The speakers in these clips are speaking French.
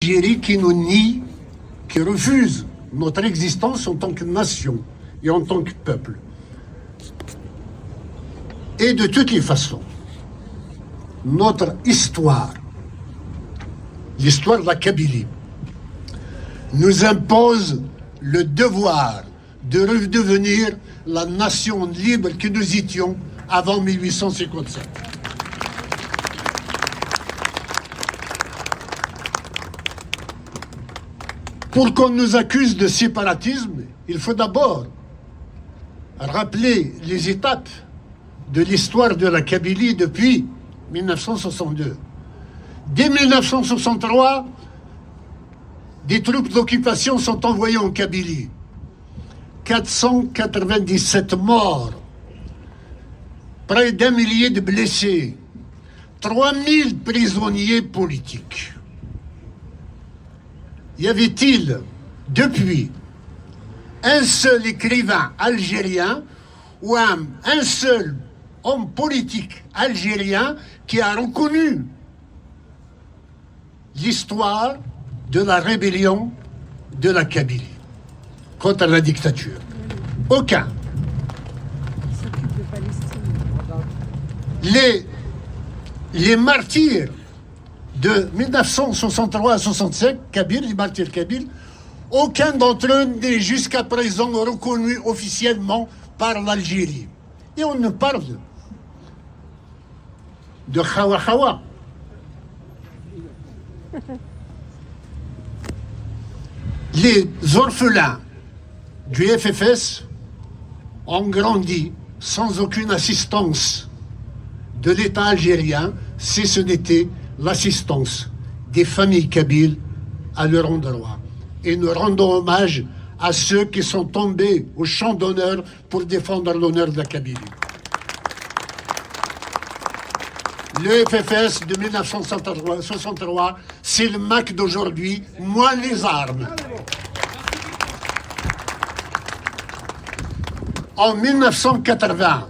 Algérie qui nous nie, qui refuse notre existence en tant que nation et en tant que peuple. Et de toutes les façons, notre histoire, l'histoire de la Kabylie, nous impose le devoir de redevenir la nation libre que nous étions avant 1857. Pour qu'on nous accuse de séparatisme, il faut d'abord rappeler les étapes de l'histoire de la Kabylie depuis 1962. Dès 1963, des troupes d'occupation sont envoyées en Kabylie. 497 morts, près d'1 millier de blessés, 3000 prisonniers politiques. Y avait-il, depuis, un seul écrivain algérien ou un seul homme politique algérien qui a reconnu l'histoire de la rébellion de la Kabylie contre la dictature? Aucun. Les martyrs de 1963 à 65, Kabyles, les martyrs kabyles, aucun d'entre eux n'est jusqu'à présent reconnu officiellement par l'Algérie. Et on ne parle de Khawa Khawa. Les orphelins du FFS ont grandi sans aucune assistance de l'État algérien, si ce n'était l'assistance des familles kabyles à leur endroit. Et nous rendons hommage à ceux qui sont tombés au champ d'honneur pour défendre l'honneur de la Kabylie. Le FFS de 1963, c'est le MAC d'aujourd'hui, moins les armes. En 1980,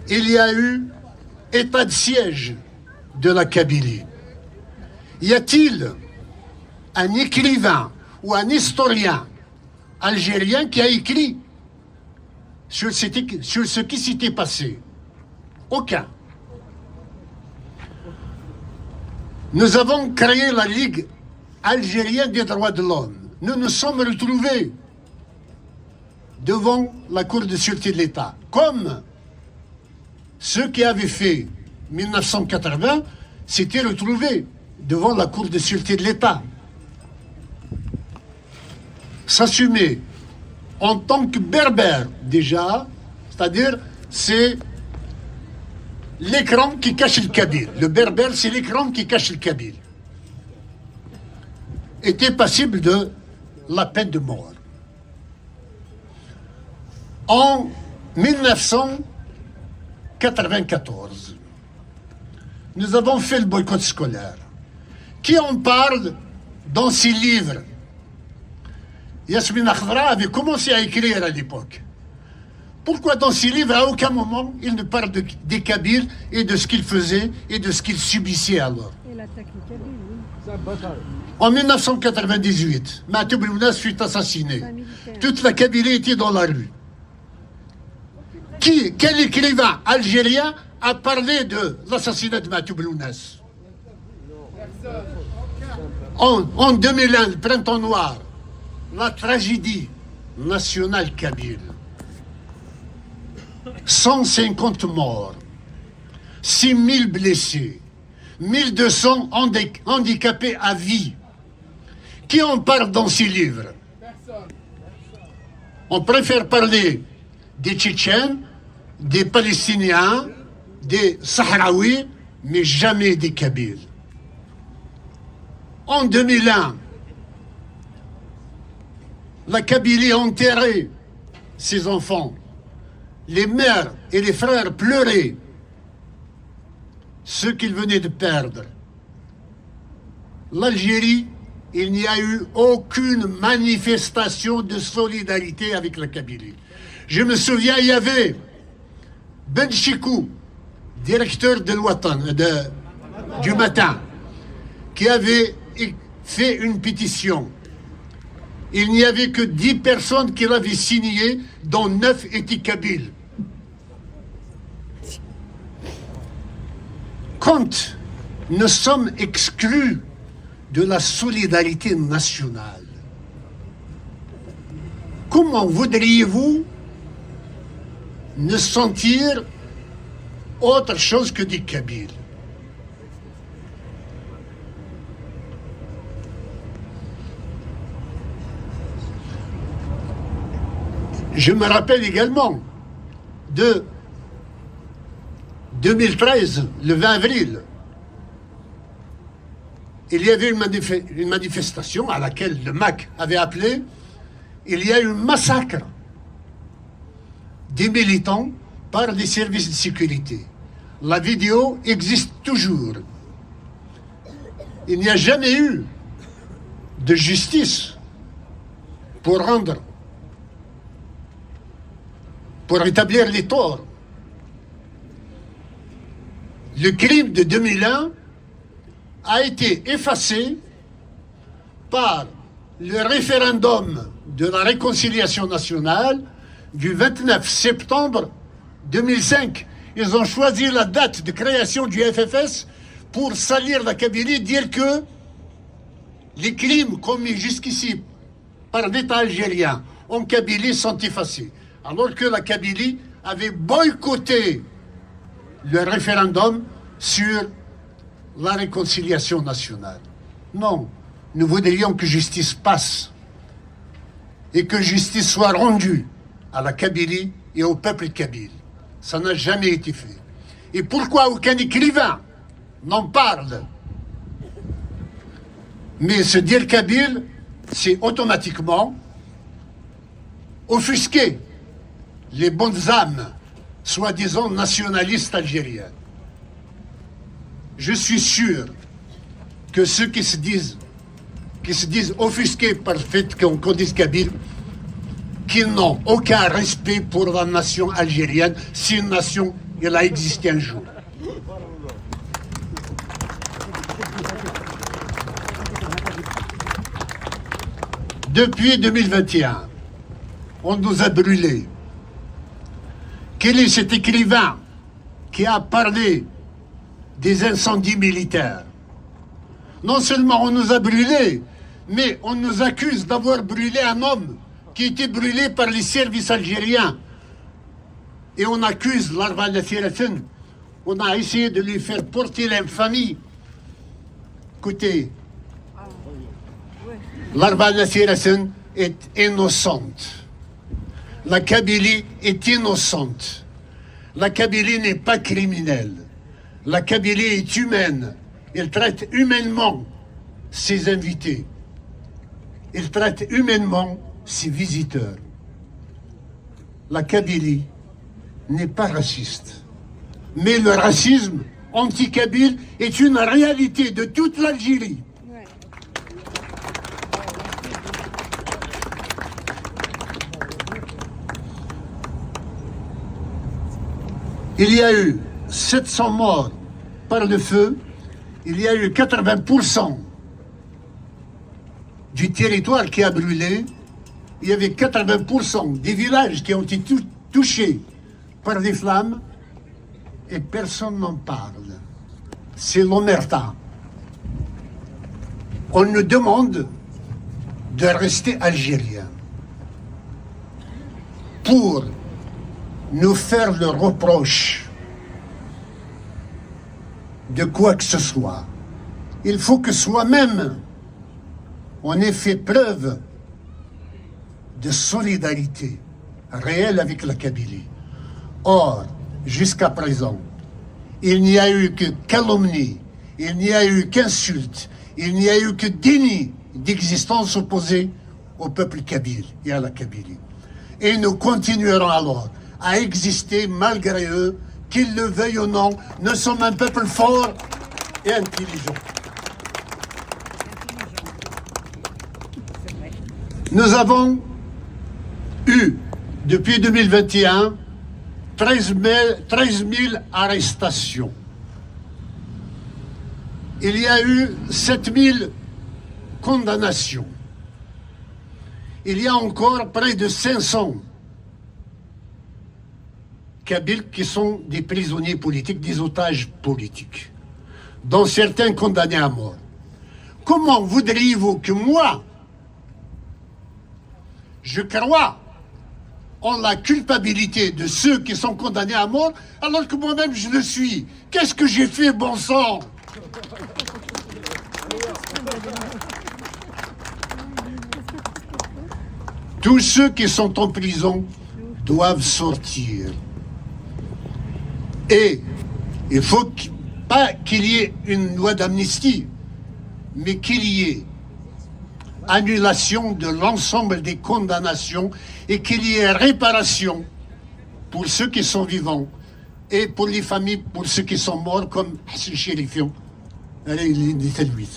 il y a eu état de siège de la Kabylie. Y a-t-il un écrivain ou un historien algérien qui a écrit sur ce qui s'était passé? Aucun. Nous avons créé la Ligue algérienne des droits de l'homme. Nous nous sommes retrouvés devant la Cour de sûreté de l'État, comme ceux qui avaient fait 1980 s'étaient retrouvés devant la Cour de sûreté de l'État. S'assumer en tant que berbère déjà, c'est-à-dire c'est l'écran qui cache le kabyle. Le berbère, c'est l'écran qui cache le kabyle. Était passible de la peine de mort. En 1994, nous avons fait le boycott scolaire. Qui en parle dans ses livres? Yasmine Khadra avait commencé à écrire à l'époque. Pourquoi dans ses livres, à aucun moment, il ne parle des Kabyles et de ce qu'ils faisaient et de ce qu'ils subissaient alors? En 1998, Matou Belounas fut assassiné. Toute la Kabylie était dans la rue. Quel écrivain algérien a parlé de l'assassinat de Matou Belounas? En 2001, le printemps noir, la tragédie nationale kabyle. 150 morts, 6000 blessés, 1200 handicapés à vie. Qui en parle dans ces livres? On préfère parler des Tchétchènes, des Palestiniens, des Sahraouis, mais jamais des Kabyles. En 2001, la Kabylie a enterré ses enfants. Les mères et les frères pleuraient ce qu'ils venaient de perdre. L'Algérie, il n'y a eu aucune manifestation de solidarité avec la Kabylie. Je me souviens, il y avait Ben Chikou, directeur de l'Ouatan, du Matin, qui avait fait une pétition. Il n'y avait que 10 personnes qui l'avaient signée, dont 9 étaient kabyles. Quand nous sommes exclus de la solidarité nationale, comment voudriez-vous ne sentir autre chose que des Kabyles? Je me rappelle également de 2013, le 20 avril, il y avait une manifestation à laquelle le MAC avait appelé. Il y a eu un massacre des militants par les services de sécurité. La vidéo existe toujours. Il n'y a jamais eu de justice pour rétablir les torts. Le crime de 2001 a été effacé par le référendum de la réconciliation nationale du 29 septembre 2005. Ils ont choisi la date de création du FFS pour salir la Kabylie, dire que les crimes commis jusqu'ici par l'État algérien en Kabylie sont effacés, alors que la Kabylie avait boycotté le référendum sur la réconciliation nationale. Non, nous voudrions que justice passe et que justice soit rendue à la Kabylie et au peuple kabyle. Ça n'a jamais été fait. Et pourquoi aucun écrivain n'en parle? Mais se dire kabyle, c'est automatiquement offusquer les bonnes âmes, soi-disant nationalistes algériens. Je suis sûr que ceux qui se disent offusqués par le fait qu'on dise kabyle, qu'ils n'ont aucun respect pour la nation algérienne, si une nation, elle a existé un jour. Depuis 2021, on nous a brûlés. Quel est cet écrivain qui a parlé des incendies militaires? Non seulement on nous a brûlés, mais on nous accuse d'avoir brûlé un homme qui était brûlé par les services algériens. Et on accuse Larvan Nassiraten. On a essayé de lui faire porter l'infamie. Écoutez, Larvan Nassiraten est innocente. La Kabylie est innocente. La Kabylie n'est pas criminelle. La Kabylie est humaine. Elle traite humainement ses invités. Elle traite humainement ses visiteurs. La Kabylie n'est pas raciste. Mais le racisme anti-kabyle est une réalité de toute l'Algérie. Il y a eu 700 morts par le feu. Il y a eu 80% du territoire qui a brûlé. Il y avait 80% des villages qui ont été touchés par des flammes et personne n'en parle. C'est l'omerta. On nous demande de rester algériens pour nous faire le reproche de quoi que ce soit. Il faut que soi-même on ait fait preuve de solidarité réelle avec la Kabylie. Or, jusqu'à présent, il n'y a eu que calomnie, il n'y a eu qu'insulte, il n'y a eu que déni d'existence opposée au peuple kabyle et à la Kabylie. Et nous continuerons alors à exister malgré eux, qu'ils le veuillent ou non. Nous sommes un peuple fort et intelligent. Nous avons eu, depuis 2021, 13 000 arrestations. Il y a eu 7 000 condamnations. Il y a encore près de 500 Kabyles qui sont des prisonniers politiques, des otages politiques, dont certains condamnés à mort. Comment voudriez-vous que moi, je crois en la culpabilité de ceux qui sont condamnés à mort, alors que moi-même je le suis? Qu'est-ce que j'ai fait, bon sang? Tous ceux qui sont en prison doivent sortir. Et il faut pas qu'il y ait une loi d'amnistie, mais qu'il y ait annulation de l'ensemble des condamnations et qu'il y ait réparation pour ceux qui sont vivants et pour les familles, pour ceux qui sont morts, comme Hassan Chérifion. Allez, il était lui.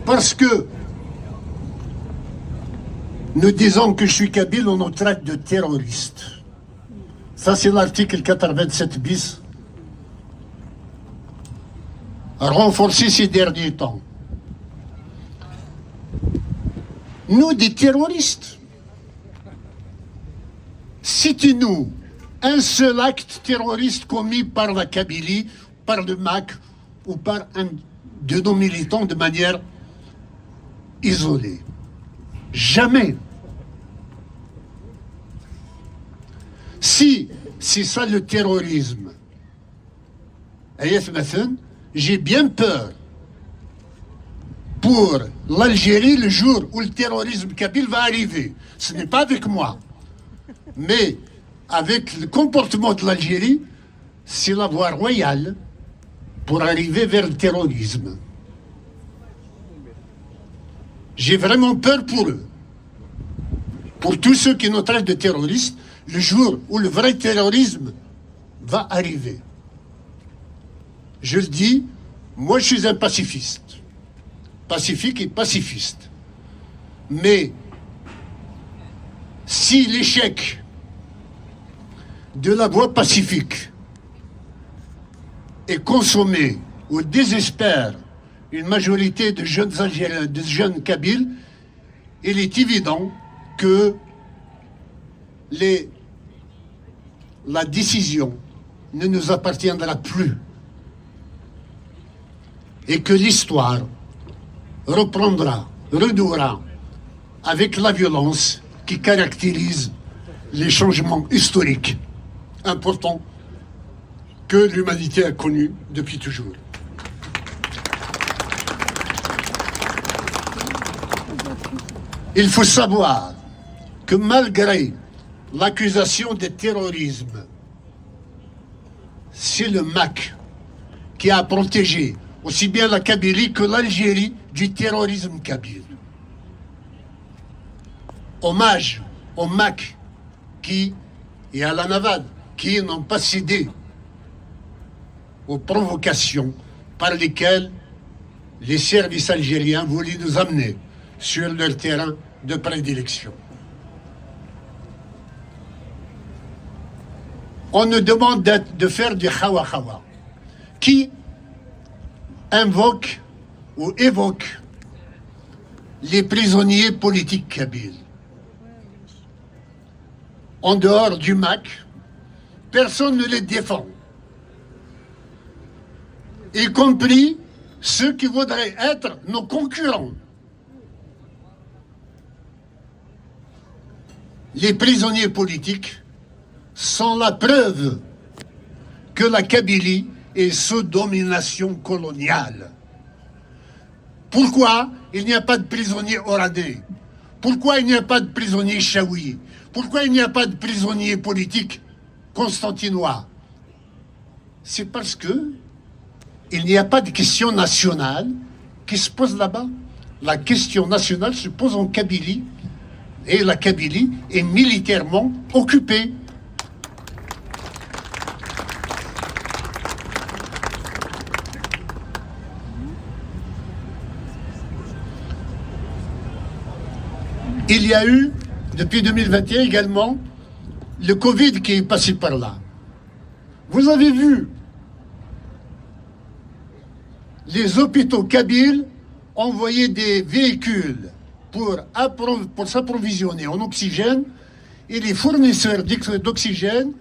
Parce que nous disons que je suis kabyle, on nous traite de terroristes. Ça, c'est l'article 87 bis, renforcé ces derniers temps. Nous, des terroristes, citez-nous un seul acte terroriste commis par la Kabylie, par le MAC ou par un de nos militants de manière isolée. Jamais. Si c'est ça le terrorisme, j'ai bien peur pour l'Algérie le jour où le terrorisme kabyle va arriver. Ce n'est pas avec moi, mais avec le comportement de l'Algérie, c'est la voie royale pour arriver vers le terrorisme. J'ai vraiment peur pour eux. Pour tous ceux qui nous traitent de terroristes, le jour où le vrai terrorisme va arriver. Je le dis, moi je suis un pacifiste. Pacifique et pacifiste. Mais si l'échec de la voie pacifique est consommé ou désespère une majorité de jeunes Algériens, de jeunes Kabyles, il est évident que la décision ne nous appartiendra plus et que l'histoire reprendra, renouera avec la violence qui caractérise les changements historiques importants que l'humanité a connus depuis toujours. Il faut savoir que malgré l'accusation de terrorisme, c'est le MAC qui a protégé aussi bien la Kabylie que l'Algérie du terrorisme kabyle. Hommage au MAC et à la Navade qui n'ont pas cédé aux provocations par lesquelles les services algériens voulaient nous amener sur leur terrain de prédilection. On nous demande de faire du khawa-khawa, qui invoque ou évoque les prisonniers politiques kabyles. En dehors du MAC, personne ne les défend, y compris ceux qui voudraient être nos concurrents. Les prisonniers politiques sont la preuve que la Kabylie est sous domination coloniale. Pourquoi il n'y a pas de prisonniers oradais? Pourquoi il n'y a pas de prisonniers chaouis? Pourquoi il n'y a pas de prisonniers politiques constantinois? C'est parce que il n'y a pas de question nationale qui se pose là-bas. La question nationale se pose en Kabylie et la Kabylie est militairement occupée. Il y a eu, depuis 2021 également, le Covid qui est passé par là. Vous avez vu les hôpitaux kabyles envoyer des véhicules pour s'approvisionner en oxygène et les fournisseurs d'oxygène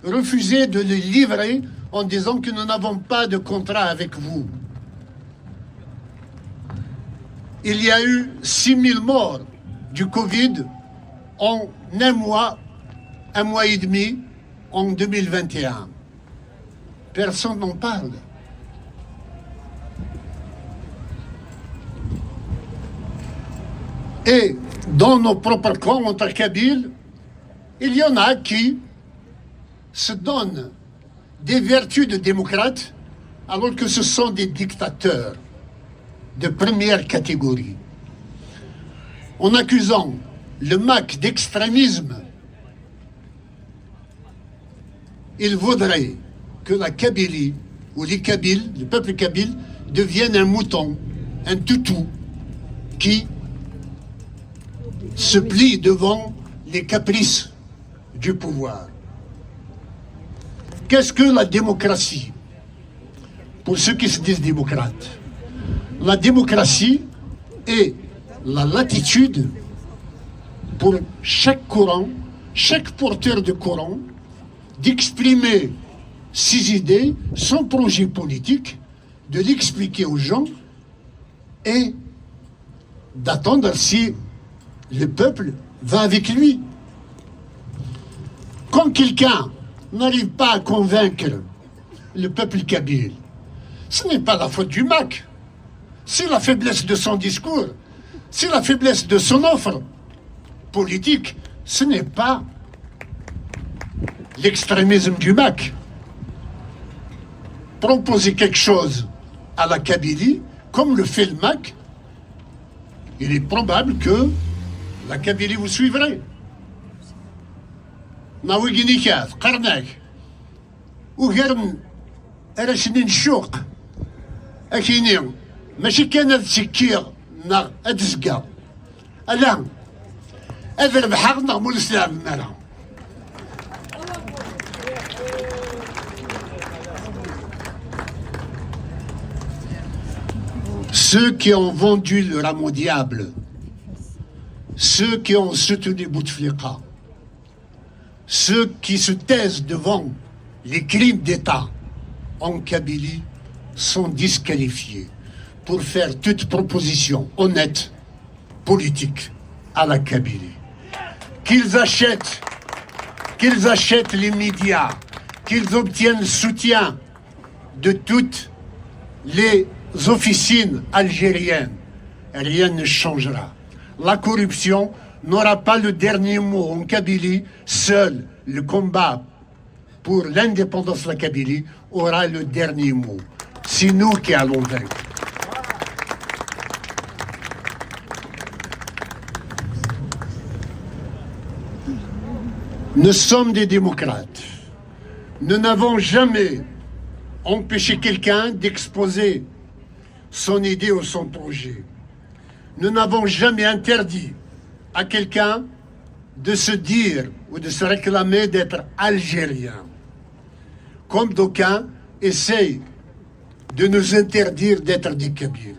refusaient de les livrer en disant que nous n'avons pas de contrat avec vous. Il y a eu 6000 morts du Covid en un mois et demi en 2021. Personne n'en parle. Et dans nos propres camps entre Kabyles, il y en a qui se donnent des vertus de démocrates alors que ce sont des dictateurs de première catégorie. En accusant le MAC d'extrémisme, il vaudrait que la Kabylie, ou les Kabyles, le peuple kabyle, devienne un mouton, un toutou, qui se plie devant les caprices du pouvoir. Qu'est-ce que la démocratie? Pour ceux qui se disent démocrates, la démocratie est la latitude pour chaque courant, chaque porteur de courant, d'exprimer ses idées, son projet politique, de l'expliquer aux gens et d'attendre si le peuple va avec lui. Quand quelqu'un n'arrive pas à convaincre le peuple kabyle, ce n'est pas la faute du MAC, c'est la faiblesse de son discours, c'est la faiblesse de son offre politique, ce n'est pas l'extrémisme du MAC. Proposer quelque chose à la Kabylie, comme le fait le MAC, il est probable que la Kabylie vous suivrait. ناوي جنيكات قرناك وقرن راشنين الشوق أكيني ماشي كان هاد السكير نا أدزقا ألا هذا البحر نا مول السلام مالا. Ceux qui ont vendu le rameau diable, ceux qui ont soutenu Bouteflika, ceux qui se taisent devant les crimes d'État en Kabylie sont disqualifiés pour faire toute proposition honnête, politique à la Kabylie. Qu'ils achètent les médias, qu'ils obtiennent le soutien de toutes les officines algériennes, rien ne changera. La corruption n'aura pas le dernier mot en Kabylie. Seul le combat pour l'indépendance de la Kabylie aura le dernier mot. C'est nous qui allons vaincre. Nous sommes des démocrates. Nous n'avons jamais empêché quelqu'un d'exposer son idée ou son projet. Nous n'avons jamais interdit à quelqu'un de se dire ou de se réclamer d'être algérien, comme d'aucuns essayent de nous interdire d'être des Kabyles.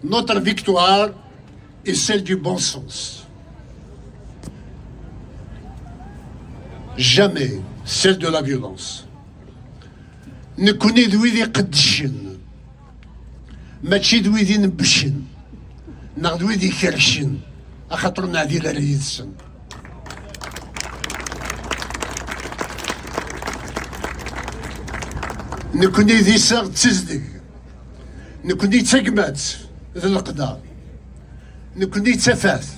Notre victoire est celle du bon sens, jamais celle de la violence. نكوني ذويذي قدشن ماشي ذويذي نبشن ناخ ذويذي كرشن أخاطرنا هذه لريدسن. نكوني ذي ساغ تزدق نكوني تسقمات ذي القدار نكوني تفاث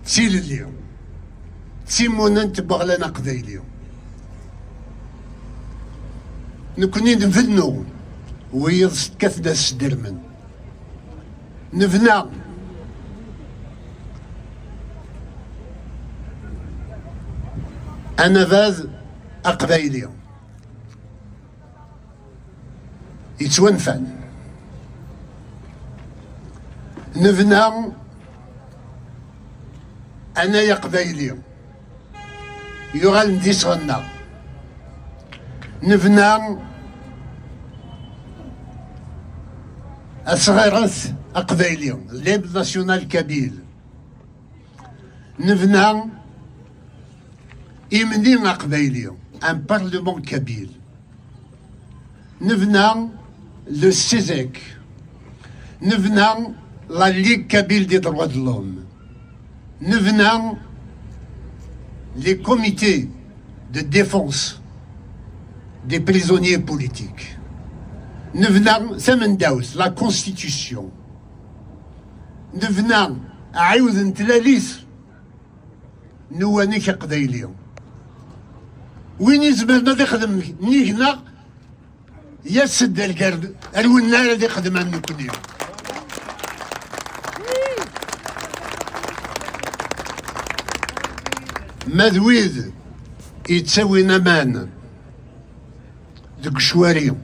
تسيل اليوم تسيمونا نتبغ لنا قضي اليوم نكوني نفنو ويض كثنا السدرمن نفنا أنا فاذ أقبايلي يتونفن نفنا أنا يا قبايلي يغال ندي صغنا نبنى أصغرت أقبايلي ليب ناسيونال كابيل نبنى إمني أقبايلي ان بارلمون كابيل نبنى لو سيزيك نبنى لا ليغ كابيل دي droits de l'homme نبنى les comités de défense des prisonniers politiques نبنى ثمن داوس لا كونستيتيسيون نبنى عاود نتلاليس نواني كقبايلي وين يزبرنا دي خدم ني هنا يا سد القرد الونار دي خدم عندنا كل يوم مذويد يتساوي نمان ديك شواري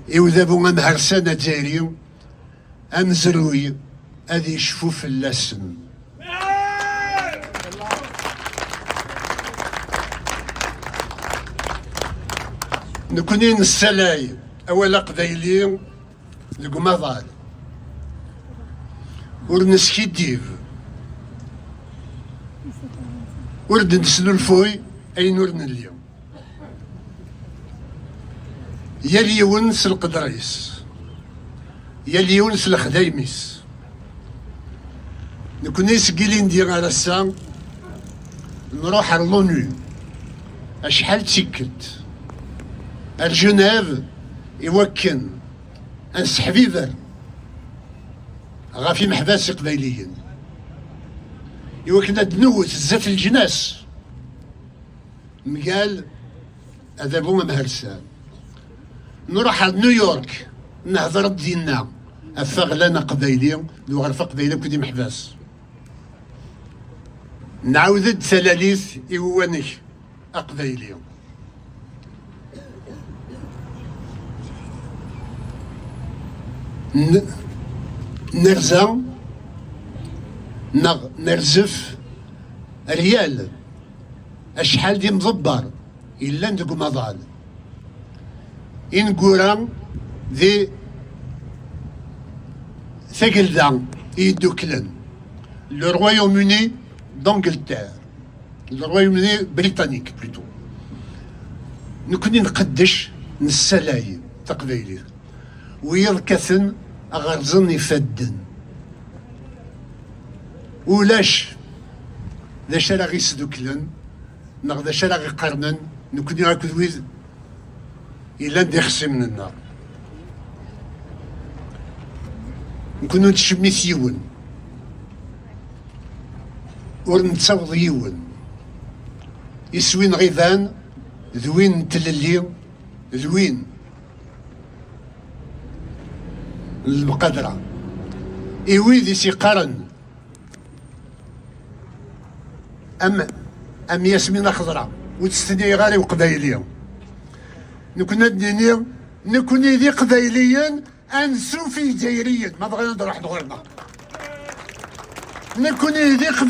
يوذابو مهرسانة جاري أمزروي هذي يشفو في اللسن نكوني نسلاي أولا قبايلي القماضال ورنسكي ديف ورد نسلو الفوي أي نورن اليوم يا اليونس القدريس يا اليونس الخدايميس نكوني سكيلين ديال راسا نروح على لونو اشحال تيكت الجنيف يوكن انسحبيبر غافي محباس قبايليين يوكن دنوت زات الجناس مقال هذا بوما مهرسان نروح على نيويورك نهضر بدينا افغلانا قبايلي لو غرفه قبايلي كودي محباس نعاود تلاليث ايواني اقبايلي نرزا نرزف ريال اشحال دي مضبر الا ندق مضال إنقورا ذي ثقلدا يدوكلن لو رويوم-Uni d'Angleterre لو رويوم-Uni بريطانيك بلوتو نكوني نقدش نسلاي تقبيلي ويركثن أغرزن يفدن ولاش ذا شرا غي سدوكلن نغ ذا شرا غي قرنن نكوني هاكد ويز إلا ندي خصي من النار نكونو نتشميت يون ور نتصاوض يون يسوين غيظان ذوين نتللي ذوين المقادرة إيويد يسيقارن أم ياسمين خضراء وتستني غاري وقبايلية نكون ذي قبايليا انسو في جزائريا ما بغينا نروح دغورنا نكون ذي